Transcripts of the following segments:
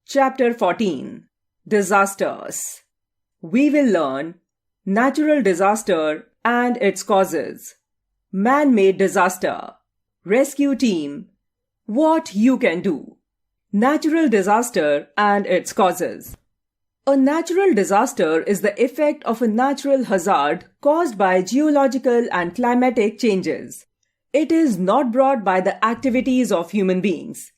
Chapter 14 Disasters. We will learn natural disaster and its causes, man-made disaster, rescue team, what you can do, natural disaster and its causes. A natural disaster is the effect of a natural hazard caused by geological and climatic changes. It is not brought by the activities of human beings.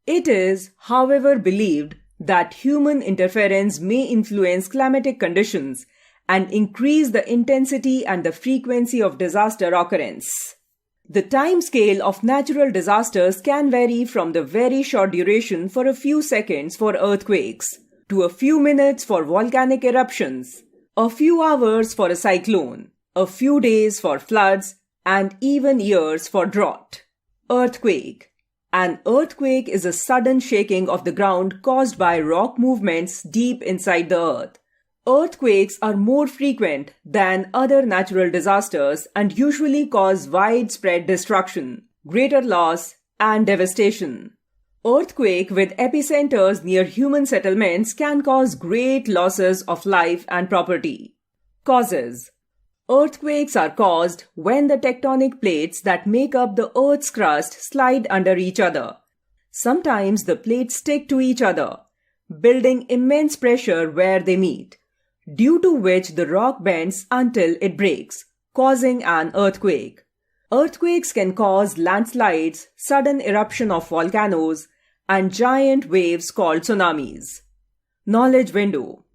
It is, however, believed that human interference may influence climatic conditions and increase the intensity and the frequency of disaster occurrence. The time scale of natural disasters can vary from the very short duration for a few seconds for earthquakes, to a few minutes for volcanic eruptions, a few hours for a cyclone, a few days for floods, and even years for drought. Earthquake. An earthquake is a sudden shaking of the ground caused by rock movements deep inside the earth. Earthquakes are more frequent than other natural disasters and usually cause widespread destruction, greater loss, and devastation. Earthquake with epicenters near human settlements can cause great losses of life and property. Causes. Earthquakes are caused when the tectonic plates that make up the Earth's crust slide under each other. Sometimes the plates stick to each other, building immense pressure where they meet, due to which the rock bends until it breaks, causing an earthquake. Earthquakes can cause landslides, sudden eruption of volcanoes, and giant waves called tsunamis. Knowledge window.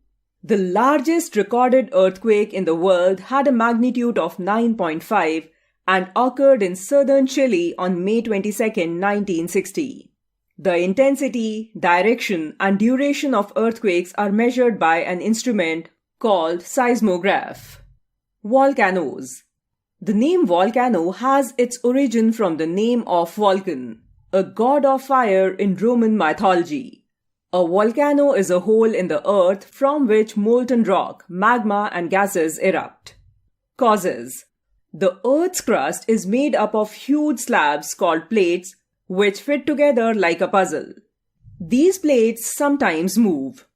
The largest recorded earthquake in the world had a magnitude of 9.5 and occurred in southern Chile on May 22, 1960. The intensity, direction, and duration of earthquakes are measured by an instrument called seismograph. Volcanoes. The name volcano has its origin from the name of Vulcan, a god of fire in Roman mythology. A volcano is a hole in the earth from which molten rock, magma, and gases erupt. Causes. The Earth's crust is made up of huge slabs called plates, which fit together like a puzzle. These plates sometimes move.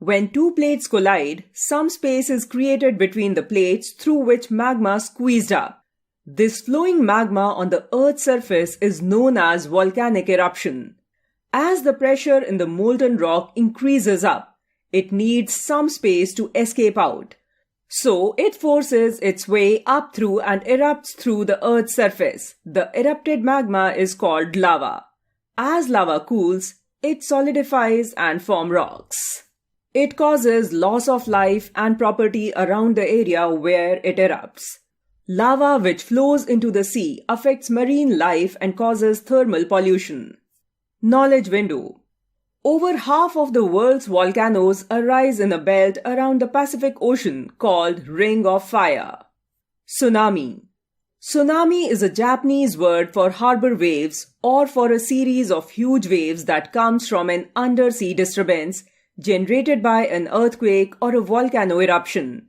When two plates collide, some space is created between the plates through which magma squeezed up. This flowing magma on the Earth's surface is known as volcanic eruption. As the pressure in the molten rock increases up, it needs some space to escape out. So it forces its way up through and erupts through the Earth's surface. The erupted magma is called lava. As lava cools, it solidifies and forms rocks. It causes loss of life and property around the area where it erupts. Lava which flows into the sea affects marine life and causes thermal pollution. Knowledge window. Over half of the world's volcanoes arise in a belt around the Pacific Ocean called Ring of Fire. Tsunami. Tsunami is a Japanese word for harbor waves or for a series of huge waves that comes from an undersea disturbance generated by an earthquake or a volcano eruption.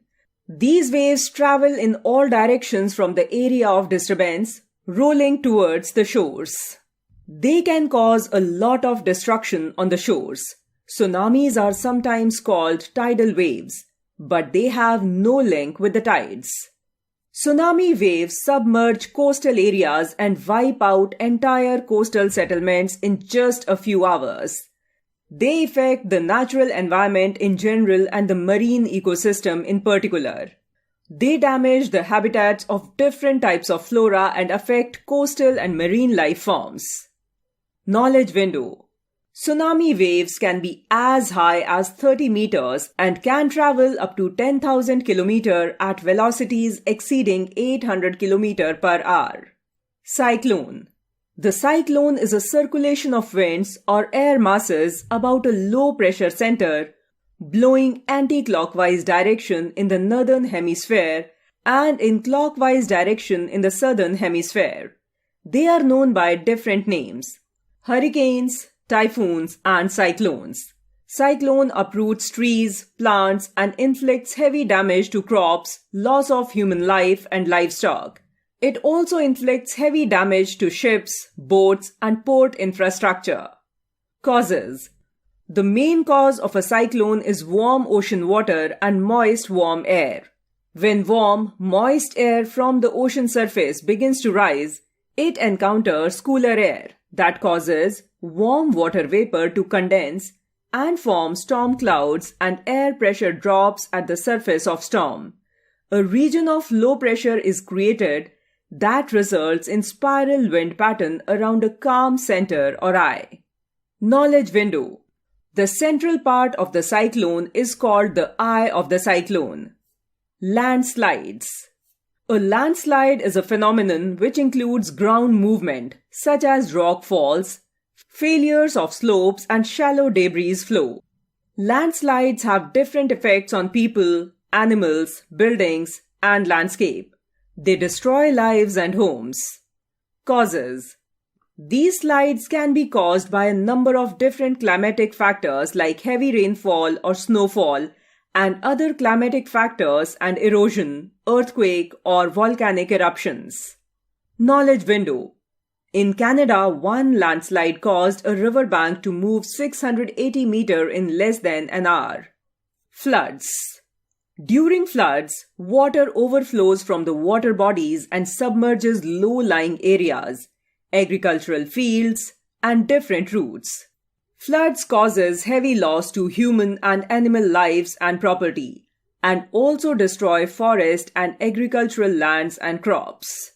These waves travel in all directions from the area of disturbance, rolling towards the shores. They can cause a lot of destruction on the shores. Tsunamis are sometimes called tidal waves, but they have no link with the tides. Tsunami waves submerge coastal areas and wipe out entire coastal settlements in just a few hours. They affect the natural environment in general and the marine ecosystem in particular. They damage the habitats of different types of flora and affect coastal and marine life forms. Knowledge window. Tsunami waves can be as high as 30 meters and can travel up to 10,000 kilometers at velocities exceeding 800 kilometers per hour. Cyclone. The cyclone is a circulation of winds or air masses about a low-pressure center blowing anti-clockwise direction in the northern hemisphere and in clockwise direction in the southern hemisphere. They are known by different names: hurricanes, typhoons, and cyclones. Cyclone uproots trees, plants, and inflicts heavy damage to crops, loss of human life and livestock. It also inflicts heavy damage to ships, boats, and port infrastructure. Causes. The main cause of a cyclone is warm ocean water and moist warm air. When warm, moist air from the ocean surface begins to rise, it encounters cooler air that causes warm water vapor to condense and form storm clouds, and air pressure drops at the surface of storm. A region of low pressure is created that results in spiral wind pattern around a calm center or eye. Knowledge window. The central part of the cyclone is called the eye of the cyclone. Landslides. A landslide is a phenomenon which includes ground movement, such as rock falls, failures of slopes, and shallow debris flow. Landslides have different effects on people, animals, buildings, and landscape. They destroy lives and homes. Causes. These slides can be caused by a number of different climatic factors like heavy rainfall or snowfall, and other climatic factors and erosion, earthquake, or volcanic eruptions. Knowledge window. In Canada, one landslide caused a riverbank to move 680 meters in less than an hour. Floods. During floods, water overflows from the water bodies and submerges low-lying areas, agricultural fields, and different routes. Floods causes heavy loss to human and animal lives and property, and also destroy forest and agricultural lands and crops.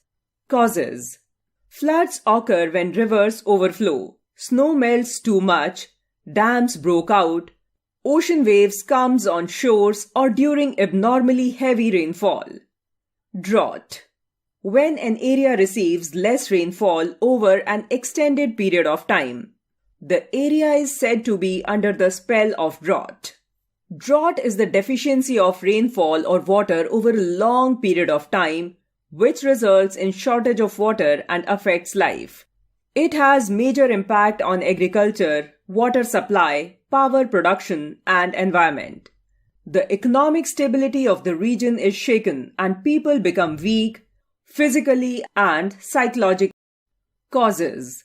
Causes. Floods occur when rivers overflow, snow melts too much, dams broke out, ocean waves comes on shores, or during abnormally heavy rainfall. Drought. When an area receives less rainfall over an extended period of time, the area is said to be under the spell of drought. Drought is the deficiency of rainfall or water over a long period of time, which results in shortage of water and affects life. It has major impact on agriculture, water supply, power production, and environment. The economic stability of the region is shaken and people become weak, physically and psychologically. Causes.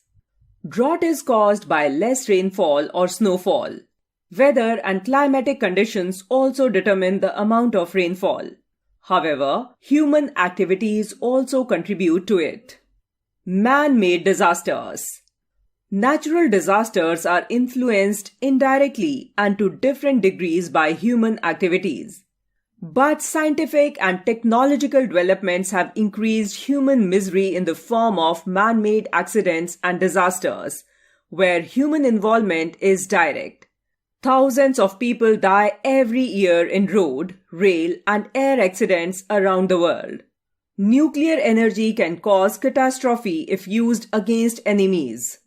Drought is caused by less rainfall or snowfall. Weather and climatic conditions also determine the amount of rainfall. However, human activities also contribute to it. Man-made disasters. Natural disasters are influenced indirectly and to different degrees by human activities. But scientific and technological developments have increased human misery in the form of man-made accidents and disasters, where human involvement is direct. Thousands of people die every year in road, rail, and air accidents around the world. Nuclear energy can cause catastrophe if used against enemies.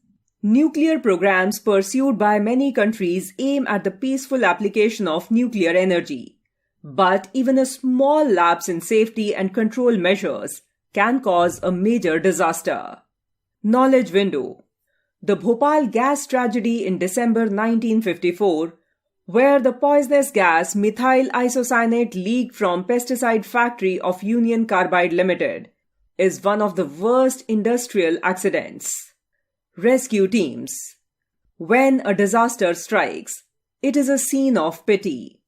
Nuclear programs pursued by many countries aim at the peaceful application of nuclear energy. But even a small lapse in safety and control measures can cause a major disaster. Knowledge window. The Bhopal gas tragedy in December 1954, where the poisonous gas methyl isocyanate leaked from pesticide factory of Union Carbide Limited, is one of the worst industrial accidents. Rescue teams. When a disaster strikes, it is a scene of pity.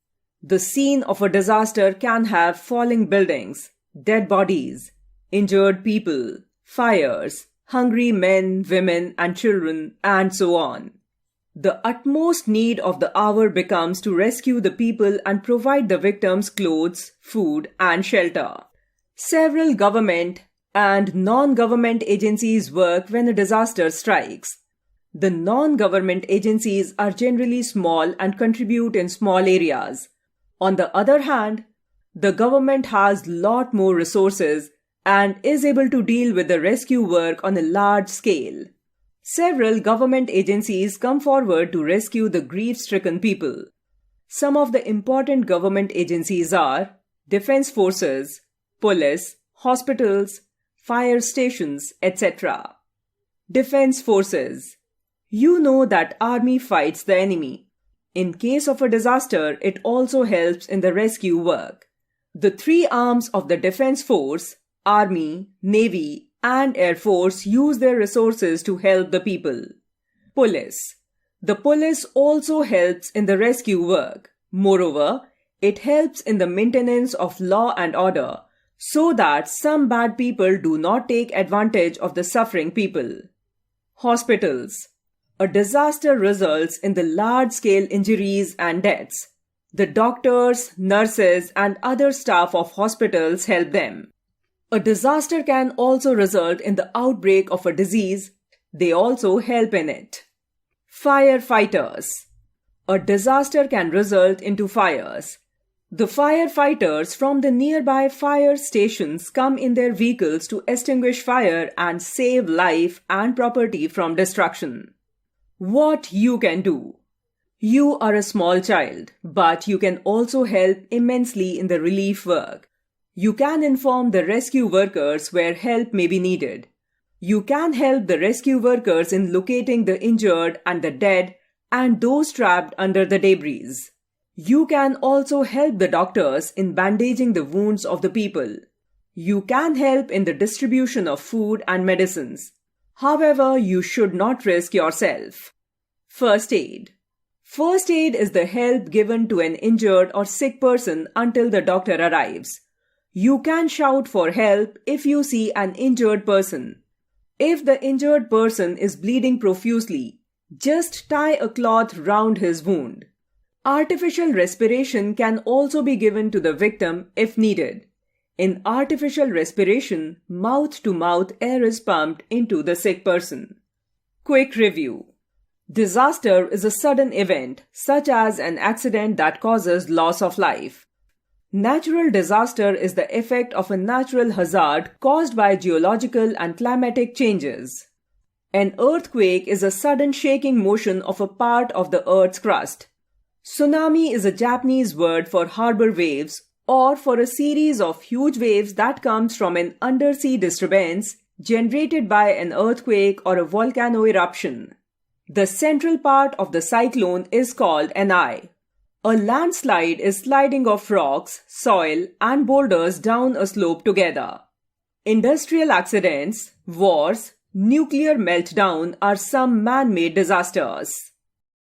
The scene of a disaster can have falling buildings, dead bodies, injured people, fires, hungry men, women, and children, and so on. The utmost need of the hour becomes to rescue the people and provide the victims clothes, food, and shelter. Several government and non-government agencies work when a disaster strikes. The non-government agencies are generally small and contribute in small areas. On the other hand, the government has lot more resources and is able to deal with the rescue work on a large scale. Several government agencies come forward to rescue the grief-stricken people. Some of the important government agencies are defense forces, police, hospitals, fire stations, etc. Defense forces. You know that army fights the enemy. In case of a disaster, it also helps in the rescue work. The three arms of the defense force, Army, Navy, and Air Force, use their resources to help the people. Police. The police also helps in the rescue work. Moreover, it helps in the maintenance of law and order so that some bad people do not take advantage of the suffering people. Hospitals. A disaster results in the large-scale injuries and deaths. The doctors, nurses, and other staff of hospitals help them. A disaster can also result in the outbreak of a disease. They also help in it. Firefighters. A disaster can result into fires. The firefighters from the nearby fire stations come in their vehicles to extinguish fire and save life and property from destruction. What you can do? You are a small child, but you can also help immensely in the relief work. You can inform the rescue workers where help may be needed. You can help the rescue workers in locating the injured and the dead and those trapped under the debris. You can also help the doctors in bandaging the wounds of the people. You can help in the distribution of food and medicines. However, you should not risk yourself. First aid. First aid is the help given to an injured or sick person until the doctor arrives. You can shout for help if you see an injured person. If the injured person is bleeding profusely, just tie a cloth round his wound. Artificial respiration can also be given to the victim if needed. In artificial respiration, mouth-to-mouth air is pumped into the sick person. Quick review. Disaster is a sudden event, such as an accident that causes loss of life. Natural disaster is the effect of a natural hazard caused by geological and climatic changes. An earthquake is a sudden shaking motion of a part of the Earth's crust. Tsunami is a Japanese word for harbor waves or for a series of huge waves that comes from an undersea disturbance generated by an earthquake or a volcano eruption. The central part of the cyclone is called an eye. A landslide is sliding of rocks, soil, and boulders down a slope together. Industrial accidents, wars, nuclear meltdown are some man-made disasters.